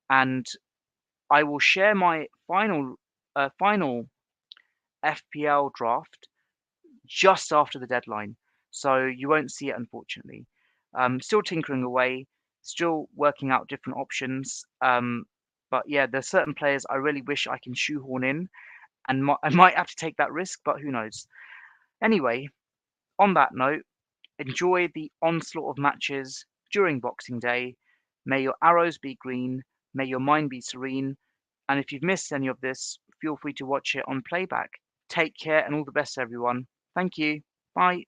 And I will share my final FPL draft just after the deadline, so you won't see it unfortunately. Still tinkering away, still working out different options. But yeah, there's certain players I really wish I can shoehorn in, and I might have to take that risk, but who knows? Anyway, on that note, enjoy the onslaught of matches during Boxing Day. May your arrows be green, may your mind be serene, and if you've missed any of this, feel free to watch it on playback. Take care and all the best, everyone. Thank you. Bye.